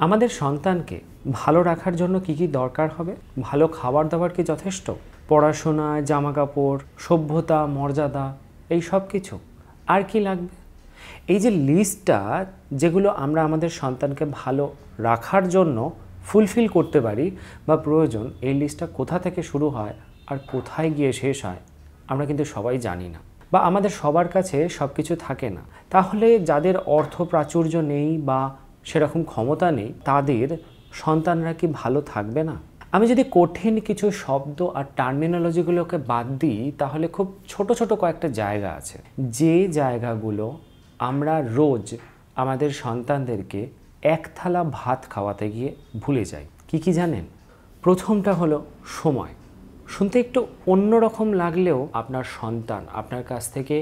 আমাদের সন্তানকে ভালো রাখার জন্য কি কি দরকার হবে? ভালো খাবার দাবার কি যথেষ্ট? পড়াশোনা, জামা কাপড়, সভ্যতা, মর্যাদা, এই সব কিছু? আর কি লাগবে? এই যে লিস্টটা, যেগুলো আমরা আমাদের সন্তানকে ভালো রাখার জন্য ফুলফিল করতে পারি বা প্রয়োজন, এই লিস্টটা কোথা থেকে শুরু হয় আর কোথায় গিয়ে শেষ হয় আমরা কিন্তু সবাই জানি না, বা আমাদের সবার কাছে সব কিছু থাকে না। তাহলে যাদের অর্থ প্রাচুর্য নেই বা সেরকম ক্ষমতা নেই, তাদের সন্তানরা কি ভালো থাকবে না? আমি যদি কঠিন কিছু শব্দ আর টার্মিনোলজিগুলোকে বাদ দিই, তাহলে খুব ছোট ছোট কয়েকটা জায়গা আছে, যে জায়গাগুলো আমরা রোজ আমাদের সন্তানদেরকে এক থালা ভাত খাওয়াতে গিয়ে ভুলে যাই। কি কি জানেন? প্রথমটা হলো সময়। শুনতে একটু অন্যরকম লাগলেও আপনার সন্তান আপনার কাছ থেকে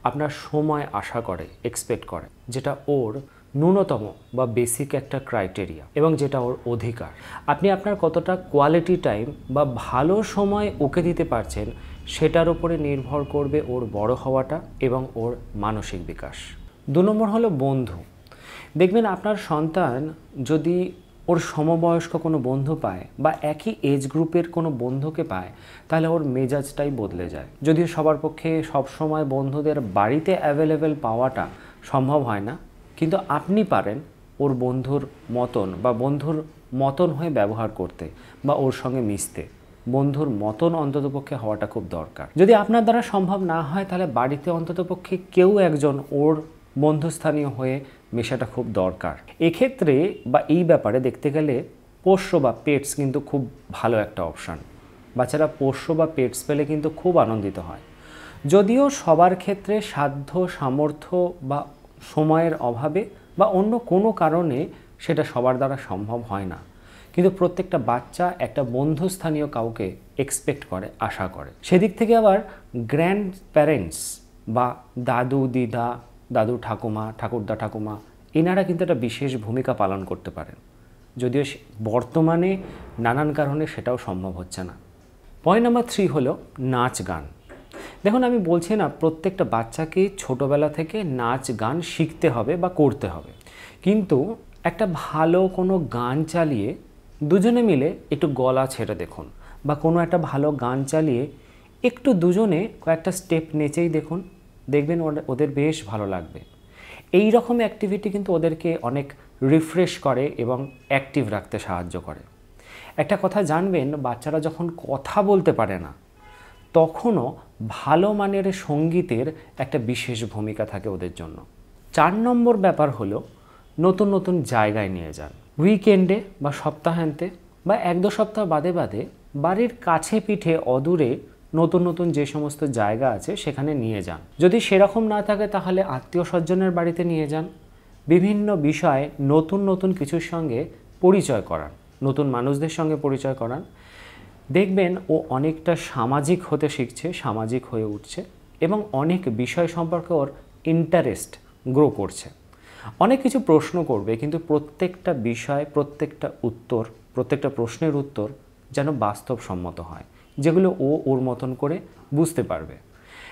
আপনার সময় আশা করে, এক্সপেক্ট করে, যেটা ওর ন্যূনতম বা বেসিক একটা ক্রাইটেরিয়া এবং যেটা ওর অধিকার। আপনি আপনার কতটা কোয়ালিটি টাইম বা ভালো সময় ওকে দিতে পারছেন, সেটার উপরে নির্ভর করবে ওর বড় হওয়াটা এবং ওর মানসিক বিকাশ। 2 নম্বর হলো বন্ধু। দেখবেন আপনার সন্তান যদি ওর সমবয়স্ক কোনো বন্ধু পায় বা একই এজ গ্রুপের কোনো বন্ধুকে পায়, তাহলে ওর মেজাজটাই বদলে যায়। যদিও সবার পক্ষে সবসময় বন্ধুদের বাড়িতে অ্যাভেলেবেল পাওয়াটা সম্ভব হয় না, কিন্তু আপনি পারেন ওর বন্ধুর মতন বা বন্ধুর মতন হয়ে ব্যবহার করতে বা ওর সঙ্গে মিশতে। বন্ধুর মতন অন্ততপক্ষে হওয়াটা খুব দরকার। যদি আপনার দ্বারা সম্ভব না হয়, তাহলে বাড়িতে অন্ততপক্ষে কেউ একজন ওর বন্ধুস্থানীয় হয়ে মেশাটা খুব দরকার। এক্ষেত্রে বা এই ব্যাপারে দেখতে গেলে পোষ্য বা পেটস কিন্তু খুব ভালো একটা অপশান। বাচ্চারা পোষ্য বা পেটস পেলে কিন্তু খুব আনন্দিত হয়। যদিও সবার ক্ষেত্রে সাধ্য, সামর্থ্য বা সময়ের অভাবে বা অন্য কোনো কারণে সেটা সবার দ্বারা সম্ভব হয় না, কিন্তু প্রত্যেকটা বাচ্চা একটা বন্ধুস্থানীয় কাউকে এক্সপেক্ট করে, আশা করে। সেদিক থেকে আবার গ্র্যান্ড প্যারেন্টস বা দাদু দিদা, দাদু ঠাকুমা, ঠাকুরদা ঠাকুমা, এনারা কিন্তু একটা বিশেষ ভূমিকা পালন করতে পারেন, যদিও বর্তমানে নানান কারণে সেটাও সম্ভব হচ্ছে না। পয়েন্ট নাম্বার 3 হলো নাচ গান। দেখুন, আমি বলছি না প্রত্যেকটা বাচ্চাকে ছোটোবেলা থেকে নাচ গান শিখতে হবে বা করতে হবে, কিন্তু একটা ভালো কোনো গান চালিয়ে দুজনে মিলে একটু গলা ছেড়ে দেখুন, বা কোনো একটা ভালো গান চালিয়ে একটু দুজনে কয়েকটা স্টেপ নেচেই দেখুন, দেখবেন ওদের বেশ ভালো লাগবে। এই রকম অ্যাক্টিভিটি কিন্তু ওদেরকে অনেক রিফ্রেশ করে এবং অ্যাক্টিভ রাখতে সাহায্য করে। একটা কথা জানবেন, বাচ্চারা যখন কথা বলতে পারে না, তখনও ভালো মানের সঙ্গীতের একটা বিশেষ ভূমিকা থাকে ওদের জন্য। 4 নম্বর ব্যাপার হলো নতুন নতুন জায়গায় নিয়ে যান। উইকেন্ডে বা সপ্তাহান্তে বা 1-2 সপ্তাহ বাদে বাদে বাড়ির কাছে পিঠে অদূরে নতুন নতুন যে সমস্ত জায়গা আছে সেখানে নিয়ে যান। যদি সেরকম না থাকে, তাহলে আত্মীয় স্বজনের বাড়িতে নিয়ে যান। বিভিন্ন বিষয়ে নতুন নতুন কিছুর সঙ্গে পরিচয় করান, নতুন মানুষদের সঙ্গে পরিচয় করান। দেখবেন ও অনেকটা সামাজিক হতে শিখছে, সামাজিক হয়ে উঠছে এবং অনেক বিষয় সম্পর্কে ওর ইন্টারেস্ট গ্রো করছে। অনেক কিছু প্রশ্ন করবে, কিন্তু প্রত্যেকটা বিষয়, প্রত্যেকটা উত্তর, প্রত্যেকটা প্রশ্নের উত্তর যেন বাস্তবসম্মত হয়, যেগুলো ও ওর মতন করে বুঝতে পারবে।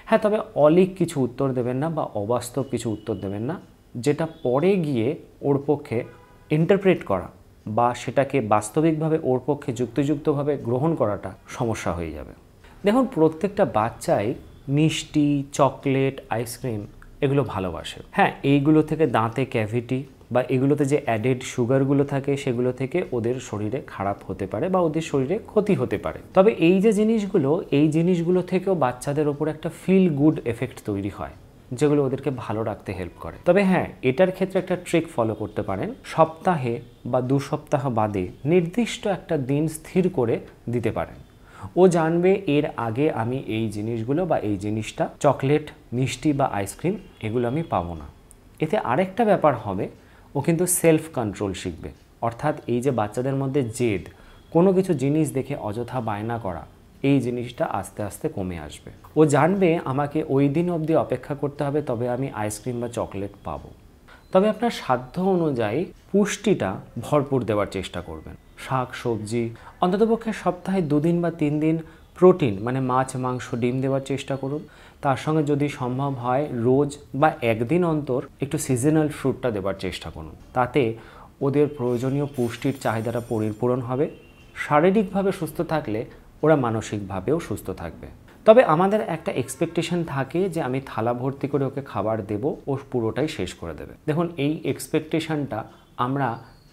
হ্যাঁ, তবে অলীক কিছু উত্তর দেবেন না বা অবাস্তব কিছু উত্তর দেবেন না, যেটা পরে গিয়ে ওর পক্ষে ইন্টারপ্রেট করা বা সেটাকে বাস্তবিকভাবে ওর পক্ষে যুক্তিযুক্তভাবে গ্রহণ করাটা সমস্যা হয়ে যাবে। দেখুন, প্রত্যেকটা বাচ্চাই মিষ্টি, চকলেট, আইসক্রিম এগুলো ভালোবাসে। হ্যাঁ, এইগুলো থেকে দাঁতে ক্যাভিটি বা এগুলোতে যে অ্যাডেড সুগারগুলো থাকে, সেগুলো থেকে ওদের শরীরে খারাপ হতে পারে বা ওদের শরীরে ক্ষতি হতে পারে। তবে এই যে জিনিসগুলো, এই জিনিসগুলো থেকেও বাচ্চাদের ওপর একটা ফিল গুড এফেক্ট তৈরি হয়, যেগুলো ওদেরকে ভালো রাখতে হেল্প করে। তবে হ্যাঁ, এটার ক্ষেত্রে একটা ট্রিক ফলো করতে পারেন। সপ্তাহে বা 2 সপ্তাহ বাদে নির্দিষ্ট একটা দিন স্থির করে দিতে পারেন। ও জানবে এর আগে আমি এই জিনিসগুলো বা এই জিনিসটা, চকলেট, মিষ্টি বা আইসক্রিম, এগুলো আমি পাবো না। এতে আরেকটা ব্যাপার হবে, ও কিন্তু সেলফ কন্ট্রোল শিখবে। অর্থাৎ এই যে বাচ্চাদের মধ্যে জেদ, কোনো কিছু জিনিস দেখে অযথা বায়না করা, এই জিনিসটা আস্তে আস্তে কমে আসবে। ও জানবে আমাকে ওই দিন অবধি অপেক্ষা করতে হবে, তবে আমি আইসক্রিম বা চকলেট পাবো। তবে আপনার সাধ্য অনুযায়ী পুষ্টিটা ভরপুর দেওয়ার চেষ্টা করবেন। শাক সবজি, অন্ততপক্ষে সপ্তাহে 2 দিন বা 3 দিন প্রোটিন মানে মাছ, মাংস, ডিম দেওয়ার চেষ্টা করুন। তার সঙ্গে যদি সম্ভব হয় রোজ বা 1 দিন অন্তর একটু সিজনাল ফ্রুটটা দেওয়ার চেষ্টা করুন। তাতে ওদের প্রয়োজনীয় পুষ্টির চাহিদাটা পরিপূরণ হবে। শারীরিকভাবে সুস্থ থাকলে ওরা মানসিকভাবেও সুস্থ থাকবে। তবে আমাদের একটা এক্সপেকটেশন থাকে যে আমি থালা ভর্তি করে ওকে খাবার দেব, ও পুরোটাই শেষ করে দেবে। দেখুন, এই এক্সপেকটেশনটা আমরা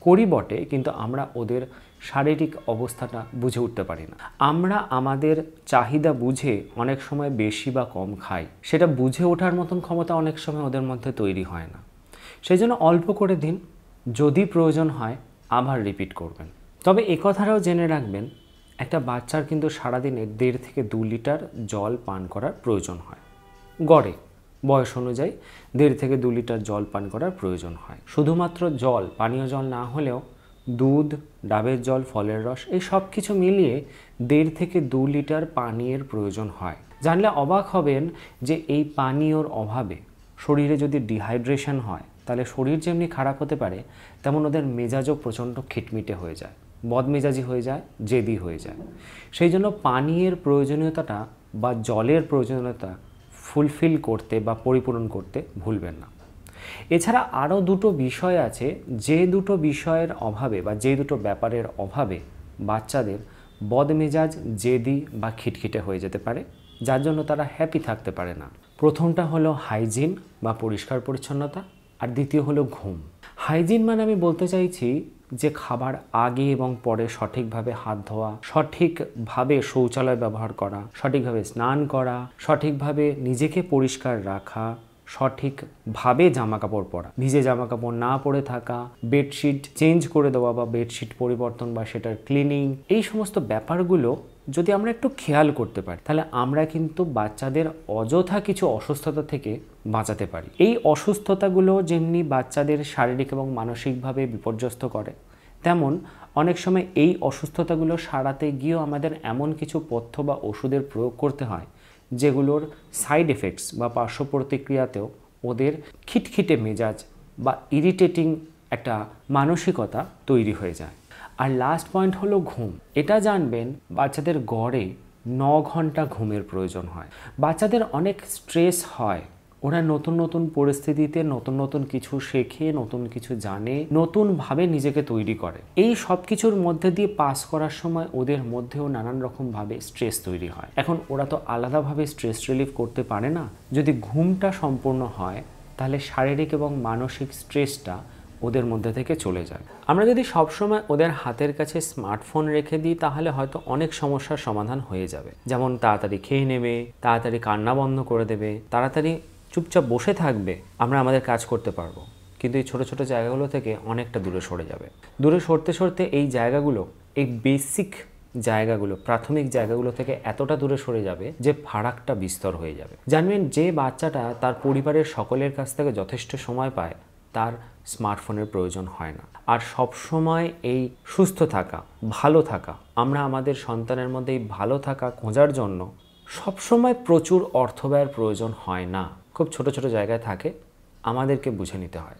করি বটে, কিন্তু আমরা ওদের শারীরিক অবস্থাটা বুঝে উঠতে পারি না। আমরা আমাদের চাহিদা বুঝে অনেক সময় বেশি বা কম খাই, সেটা বুঝে ওঠার মতন ক্ষমতা অনেক সময় ওদের মধ্যে তৈরি হয় না। সেই জন্য অল্প করে দিন, যদি প্রয়োজন হয় আবার রিপিট করবেন। তবে এ কথাটাও জেনে রাখবেন, একটা বাচ্চার কিন্তু সারাদিনে 1.5 থেকে 2 লিটার জল পান করার প্রয়োজন হয়। গড়ে বয়স অনুযায়ী 1.5 থেকে 2 লিটার জল পান করার প্রয়োজন হয়। শুধুমাত্র জল, পানীয় জল না হলেও দুধ, ডাবের জল, ফলের রস, এই সব কিছু মিলিয়ে 1.5 থেকে 2 লিটার পানীয়ের প্রয়োজন হয়। জানলে অবাক হবেন যে এই পানীয়র অভাবে শরীরে যদি ডিহাইড্রেশন হয়, তাহলে শরীর যেমনি খারাপ হতে পারে, তেমন ওদের মেজাজও প্রচণ্ড খিটমিটে হয়ে যায়, বদমেজাজি হয়ে যায়, জেদি হয়ে যায়। সেই জন্য পানীয়ের প্রয়োজনীয়তাটা বা জলের প্রয়োজনীয়তা ফুলফিল করতে বা পরিপূরণ করতে ভুলবেন না। এছাড়া আরও দুটো বিষয় আছে, যে দুটো বিষয়ের অভাবে বা যে দুটো ব্যাপারের অভাবে বাচ্চাদের বদমেজাজ, জেদি বা খিটখিটে হয়ে যেতে পারে, যার জন্য তারা হ্যাপি থাকতে পারে না। প্রথমটা হলো হাইজিন বা পরিষ্কার পরিচ্ছন্নতা, আর দ্বিতীয় হলো ঘুম। হাইজিন মানে আমি বলতে চাইছি যে খাবার আগে এবং পরে সঠিকভাবে হাত ধোয়া, সঠিকভাবে শৌচালয় ব্যবহার করা, সঠিকভাবে স্নান করা, সঠিকভাবে নিজেকে পরিষ্কার রাখা, সঠিকভাবে জামাকাপড় পরা, ভিজে জামাকাপড় না পরে থাকা, বেডশিট চেঞ্জ করে দেওয়া বা বেডশিট পরিবর্তন বা সেটার ক্লিনিং, এই সমস্ত ব্যাপারগুলো যদি আমরা একটু খেয়াল করতে পারি, তাহলে আমরা কিন্তু বাচ্চাদের অযথা কিছু অসুস্থতা থেকে বাঁচাতে পারি। এই অসুস্থতাগুলো যেমনি বাচ্চাদের শারীরিক এবং মানসিকভাবে বিপর্যস্ত করে, তেমন অনেক সময় এই অসুস্থতাগুলো সারাতে গিয়েও আমাদের এমন কিছু পথ্য বা ওষুধের প্রয়োগ করতে হয়, যেগুলোর সাইড এফেক্টস বা পার্শ্ব প্রতিক্রিয়াতেও ওদের খিটখিটে মেজাজ বা ইরিটেটিং একটা মানসিকতা তৈরি হয়ে যায়। আর লাস্ট পয়েন্ট হলো ঘুম। এটা জানবেন, বাচ্চাদের গড়ে 9 ঘন্টা ঘুমের প্রয়োজন হয়। বাচ্চাদের অনেক স্ট্রেস হয়, ওরা নতুন নতুন পরিস্থিতিতে নতুন নতুন কিছু শেখে, নতুন কিছু জানে, নতুনভাবে নিজেকে তৈরি করে। এই সব কিছুর মধ্যে দিয়ে পাস করার সময় ওদের মধ্যেও নানান রকমভাবে স্ট্রেস তৈরি হয়। এখন ওরা তো আলাদাভাবে স্ট্রেস রিলিফ করতে পারে না। যদি ঘুমটা সম্পূর্ণ হয়, তাহলে শারীরিক এবং মানসিক স্ট্রেসটা ওদের মধ্যে থেকে চলে যায়। আমরা যদি সবসময় ওদের হাতের কাছে স্মার্টফোন রেখে দিই, তাহলে হয়তো অনেক সমস্যার সমাধান হয়ে যাবে। যেমন তাড়াতাড়ি খেয়ে নেবে, তাড়াতাড়ি কান্না বন্ধ করে দেবে, তাড়াতাড়ি চুপচাপ বসে থাকবে, আমরা আমাদের কাজ করতে পারবো। কিন্তু এই ছোটো ছোটো জায়গাগুলো থেকে অনেকটা দূরে সরে যাবে। দূরে সরতে সরতে এই জায়গাগুলো, এই বেসিক জায়গাগুলো, প্রাথমিক জায়গাগুলো থেকে এতটা দূরে সরে যাবে যে ফারাকটা বিস্তর হয়ে যাবে। জানবেন, যে বাচ্চাটা তার পরিবারের সকলের কাছ থেকে যথেষ্ট সময় পায়, তার স্মার্টফোনের প্রয়োজন হয় না। আর সব সময় এই সুস্থ থাকা, ভালো থাকা, আমরা আমাদের সন্তানের মধ্যে এই ভালো থাকা খোঁজার জন্য সবসময় প্রচুর অর্থ ব্যয়ের প্রয়োজন হয় না। খুব ছোট ছোট জায়গায় থাকে, আমাদেরকে বুঝে নিতে হয়।